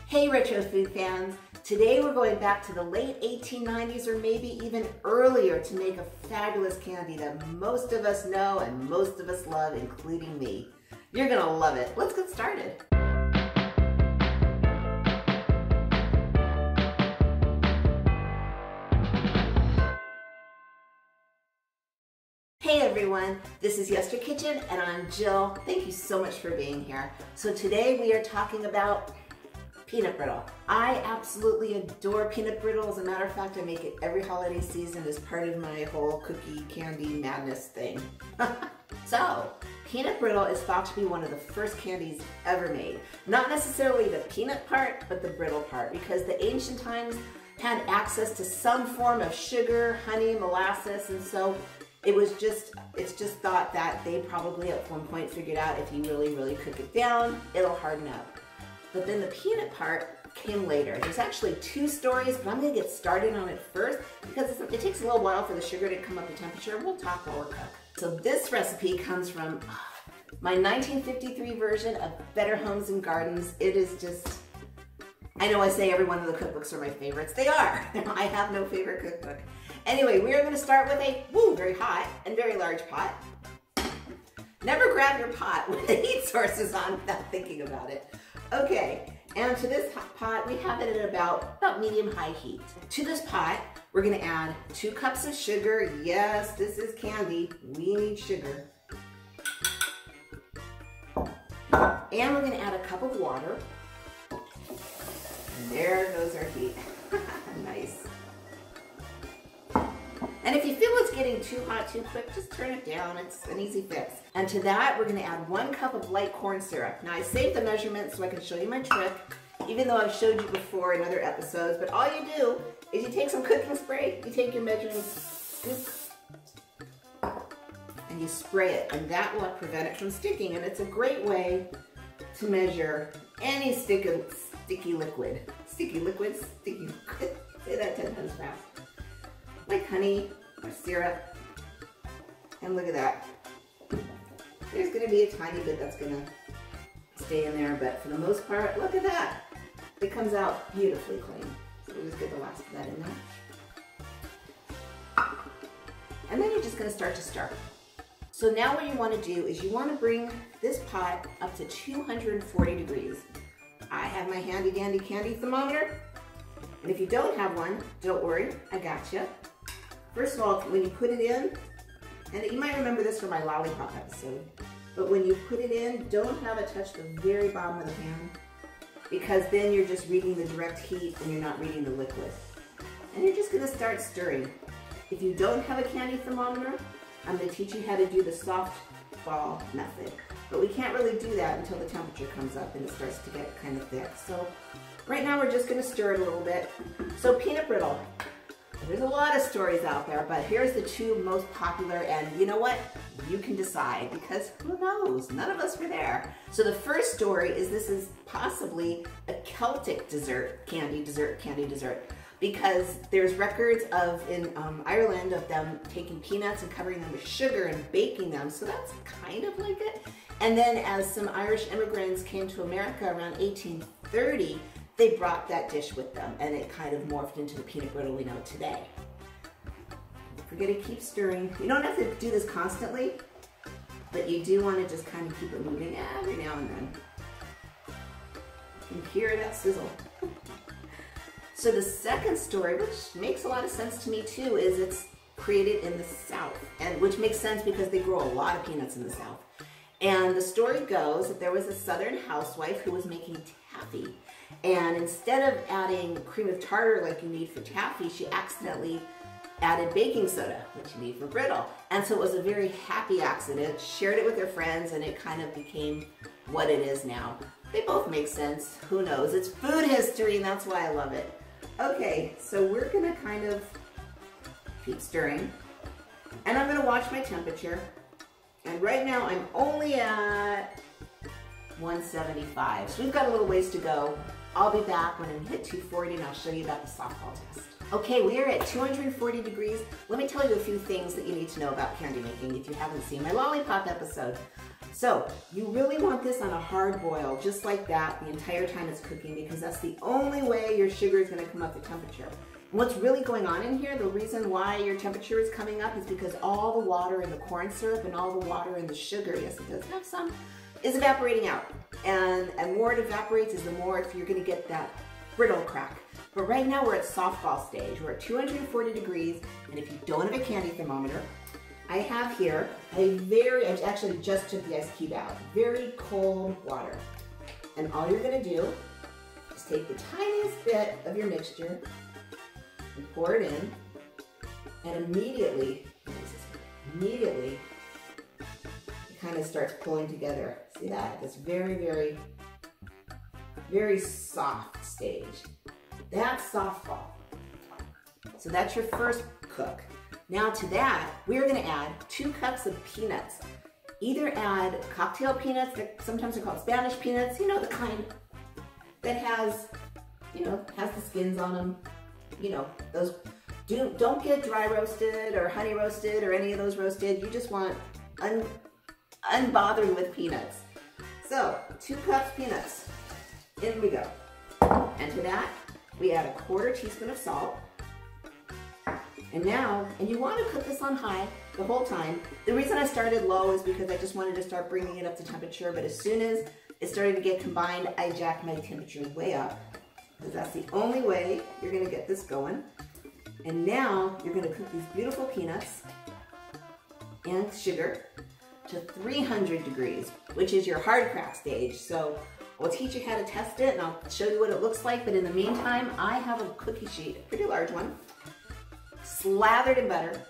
Hey retro food fans, today we're going back to the late 1890s or maybe even earlier to make a fabulous candy that most of us know and most of us love, including me. You're gonna love it. Let's get started. Hey everyone, this is YesterKitchen and I'm Jill. Thank you so much for being here. So today we are talking about peanut brittle. I absolutely adore peanut brittle. As a matter of fact, I make it every holiday season as part of my whole cookie candy madness thing. So, peanut brittle is thought to be one of the first candies ever made. Not necessarily the peanut part, but the brittle part, because the ancient times had access to some form of sugar, honey, molasses, and so it's just thought that they probably at one point figured out if you really cook it down, it'll harden up. But then the peanut part came later. There's actually two stories, but I'm gonna get started on it first because it takes a little while for the sugar to come up to temperature. We'll talk while we're cook. So this recipe comes from my 1953 version of Better Homes and Gardens. It is just, I know I say every one of the cookbooks are my favorites. They are. I have no favorite cookbook. Anyway, we are gonna start with a very hot and very large pot. Never grab your pot when the heat source is on without thinking about it. Okay, and to this pot, we have it at about medium-high heat. To this pot, we're gonna add 2 cups of sugar. Yes, this is candy. We need sugar. And we're gonna add a cup of water. And there goes our heat. Nice. And if you feel it's getting too hot too quick, just turn it down. It's an easy fix. And to that, we're gonna add 1 cup of light corn syrup. Now I saved the measurements so I can show you my trick, even though I've showed you before in other episodes, but all you do is you take some cooking spray, you take your measuring scoop, and you spray it, and that will prevent it from sticking. And it's a great way to measure any sticky liquid. Sticky liquid, sticky liquid. Say that 10 times fast. Like honey or syrup. And look at that. There's gonna be a tiny bit that's gonna stay in there, but for the most part, look at that. It comes out beautifully clean. So we'll just get the last of that in there. And then you're just gonna start to stir. So now what you wanna do is you wanna bring this pot up to 240 degrees. I have my handy dandy candy thermometer. And if you don't have one, don't worry, I got you. First of all, when you put it in, and you might remember this from my lollipop episode, but when you put it in, don't have it touch the very bottom of the pan, because then you're just reading the direct heat and you're not reading the liquid. And you're just gonna start stirring. If you don't have a candy thermometer, I'm gonna teach you how to do the soft ball method. But we can't really do that until the temperature comes up and it starts to get kind of thick. So right now we're just gonna stir it a little bit. So peanut brittle. There's a lot of stories out there, but here's the 2 most popular, and you know what? You can decide, because who knows? None of us were there. So the first story is this is possibly a Celtic candy dessert, because there's records in Ireland of them taking peanuts and covering them with sugar and baking them, so that's kind of like it. And then as some Irish immigrants came to America around 1830, they brought that dish with them, and it kind of morphed into the peanut brittle we know today. Don't forget to keep stirring. You don't have to do this constantly, but you do want to just kind of keep it moving every now and then. You can hear that sizzle. So the second story, which makes a lot of sense to me too, is it's created in the South, and which makes sense because they grow a lot of peanuts in the South. And the story goes that there was a Southern housewife who was making taffy. And instead of adding cream of tartar like you need for taffy, she accidentally added baking soda, which you need for brittle. And so it was a very happy accident. Shared it with her friends, and it kind of became what it is now. They both make sense. Who knows? It's food history, and that's why I love it. Okay, so we're gonna kind of keep stirring. And I'm gonna watch my temperature. And right now I'm only at 175. So we've got a little ways to go I'll be back when I hit 240 and I'll show you about the softball test. Okay, we are at 240 degrees. Let me tell you a few things that you need to know about candy making if you haven't seen my lollipop episode. So, you really want this on a hard boil, just like that, the entire time it's cooking, because that's the only way your sugar is going to come up to temperature. And what's really going on in here, the reason why your temperature is coming up is because all the water in the corn syrup and all the water in the sugar, yes it does have some, is evaporating out. And the more it evaporates is the more you're going to get that brittle crack. But right now we're at softball stage. We're at 240 degrees, and if you don't have a candy thermometer, I have here I actually just took the ice cube out, very cold water. And all you're gonna do is take the tiniest bit of your mixture and pour it in, and immediately it kind of starts pulling together. See that? This very, very, very soft stage. That's softball. So that's your first cook. Now to that, we're gonna add 2 cups of peanuts. Either add cocktail peanuts, sometimes they're called Spanish peanuts, you know, the kind that has the skins on them. You know, those, don't get dry roasted or honey roasted or any of those roasted. You just want unbothered with peanuts. So, 2 cups peanuts, in we go. And to that, we add a 1/4 teaspoon of salt. And you want to cook this on high the whole time. The reason I started low is because I just wanted to start bringing it up to temperature, but as soon as it started to get combined, I jacked my temperature way up, because that's the only way you're going to get this going. And now you're going to cook these beautiful peanuts and sugar to 300 degrees, which is your hard crack stage. So I'll teach you how to test it and I'll show you what it looks like, but in the meantime, I have a cookie sheet, a pretty large one, slathered in butter,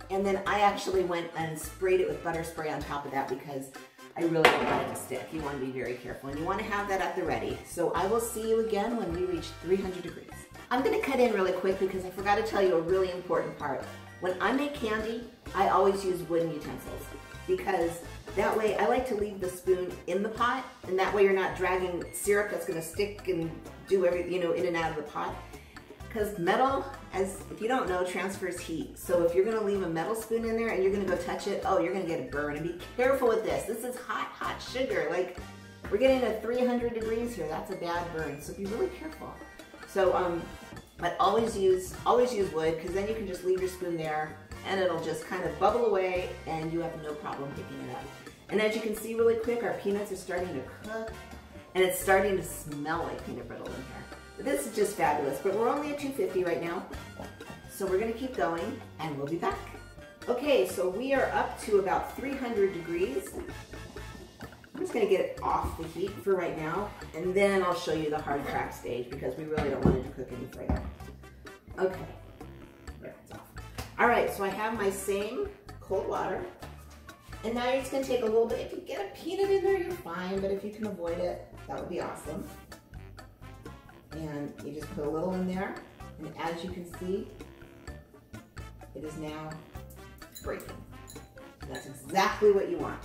and then I actually went and sprayed it with butter spray on top of that because I really don't want it to stick. You want to be very careful, and you want to have that at the ready. So I will see you again when we reach 300 degrees. I'm going to cut in really quick because I forgot to tell you a really important part. When I make candy, I always use wooden utensils because that way I like to leave the spoon in the pot, and that way you're not dragging syrup that's going to stick and do everything, you know, in and out of the pot. Because metal, if you don't know, transfers heat. So if you're going to leave a metal spoon in there and you're going to go touch it, oh, you're going to get a burn. And be careful with this. This is hot, hot sugar. Like, we're getting to 300 degrees here. That's a bad burn. So be really careful. So, but always use wood, because then you can just leave your spoon there and it'll just kind of bubble away and you have no problem picking it up. And as you can see really quick, our peanuts are starting to cook and it's starting to smell like peanut brittle in here. This is just fabulous, but we're only at 250 right now. So we're gonna keep going and we'll be back. Okay, so we are up to about 300 degrees. I'm just gonna get it off the heat for right now, and then I'll show you the hard crack stage because we really don't want it to cook any further. Okay, there, it's off. All right, so I have my same cold water, and now you're just gonna take a little bit. If you get a peanut in there, you're fine, but if you can avoid it, that would be awesome. And you just put a little in there, and as you can see, it is now breaking. And that's exactly what you want.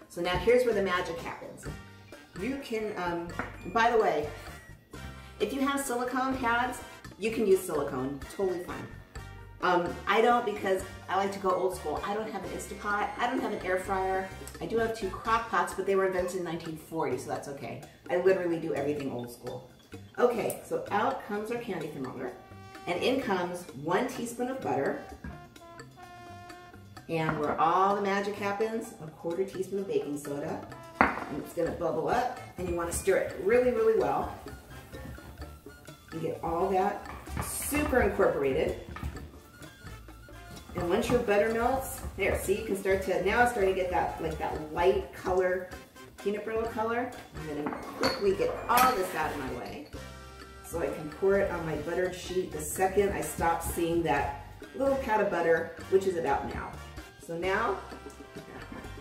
So now here's where the magic happens. You can, by the way, if you have silicone pads, you can use silicone, totally fine. I don't, because I like to go old school. I don't have an Instapot, I don't have an air fryer. I do have 2 crock pots, but they were invented in 1940, so that's okay. I literally do everything old school. Okay, so out comes our candy thermometer, and in comes 1 teaspoon of butter, and where all the magic happens, a 1/4 teaspoon of baking soda, and it's gonna bubble up, and you wanna stir it really, really well, and get all that super incorporated. And once your butter melts, there, see, you can start to, now it's starting to get that, like that light color, peanut brittle color. I'm gonna quickly get all this out of my way so I can pour it on my buttered sheet the second I stop seeing that little pat of butter, which is about now. So now,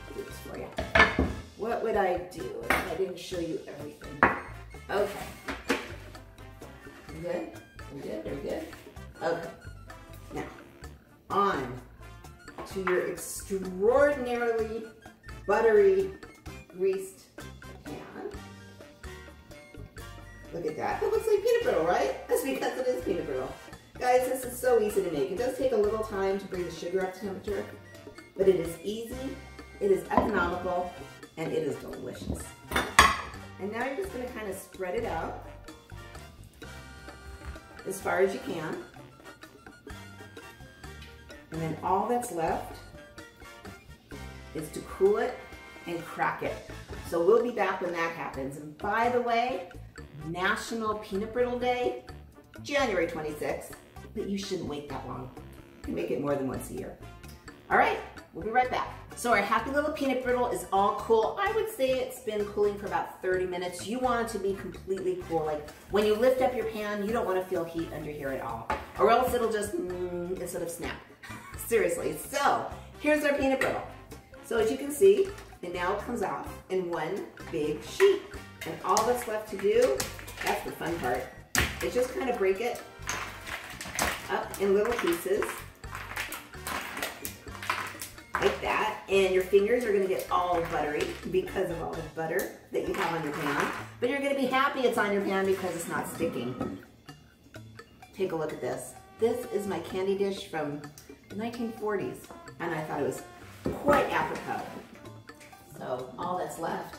I'll do this for you. What would I do if I didn't show you everything? Okay. You good? You good? Are you good? Okay. Now, on to your extraordinarily buttery greased pan. Look at that. It looks like peanut brittle, right? That's because it is peanut brittle. Guys, this is so easy to make. It does take a little time to bring the sugar up to temperature, but it is easy, it is economical, and it is delicious. And now you're just gonna kind of spread it out as far as you can. And then all that's left is to cool it and crack it. So we'll be back when that happens. And by the way, National Peanut Brittle Day, January 26th, but you shouldn't wait that long. You can make it more than once a year. All right, we'll be right back. So our happy little peanut brittle is all cool. I would say it's been cooling for about 30 minutes. You want it to be completely cool. Like when you lift up your pan, you don't want to feel heat under here at all, or else it'll just instead of snap. Seriously. So here's our peanut brittle. So as you can see, it now comes off in one big sheet. And all that's left to do, that's the fun part, is just kind of break it up in little pieces, like that. And your fingers are gonna get all buttery because of all the butter that you have on your pan. But you're gonna be happy it's on your pan because it's not sticking. Take a look at this. This is my candy dish from the 1940s, and I thought it was quite apropos. So all that's left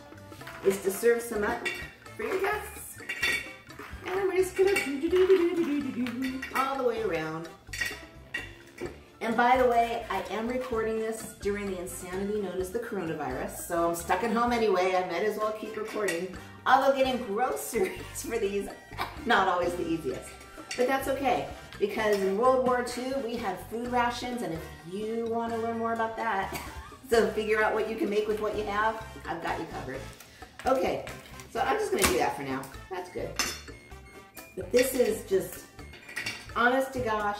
is to serve some up for your guests. And we're just gonna all the way around. And by the way, I am recording this during the insanity known as the coronavirus, so I'm stuck at home anyway. I might as well keep recording. Although getting groceries for these, not always the easiest. But that's okay, because in World War II, we had food rations, and if you want to learn more about that, so figure out what you can make with what you have, I've got you covered. Okay, so I'm just gonna do that for now. That's good. But this is just, honest to gosh,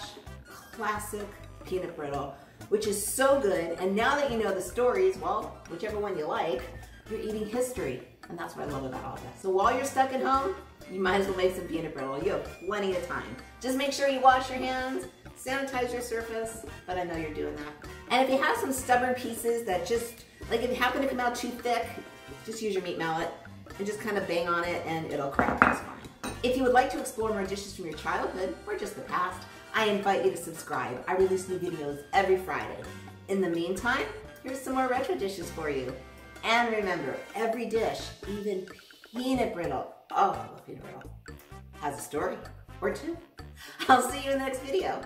classic peanut brittle, which is so good. And now that you know the stories, well, whichever one you like, you're eating history. And that's what I love about all that. So while you're stuck at home, you might as well make some peanut brittle. You have plenty of time. Just make sure you wash your hands, sanitize your surface, but I know you're doing that. And if you have some stubborn pieces that just, like if you happen to come out too thick, just use your meat mallet and just kind of bang on it and it'll crack just fine. If you would like to explore more dishes from your childhood or just the past, I invite you to subscribe. I release new videos every Friday. In the meantime, here's some more retro dishes for you. And remember, every dish, even peanut brittle, oh, I love peanut brittle, has a story or two. I'll see you in the next video.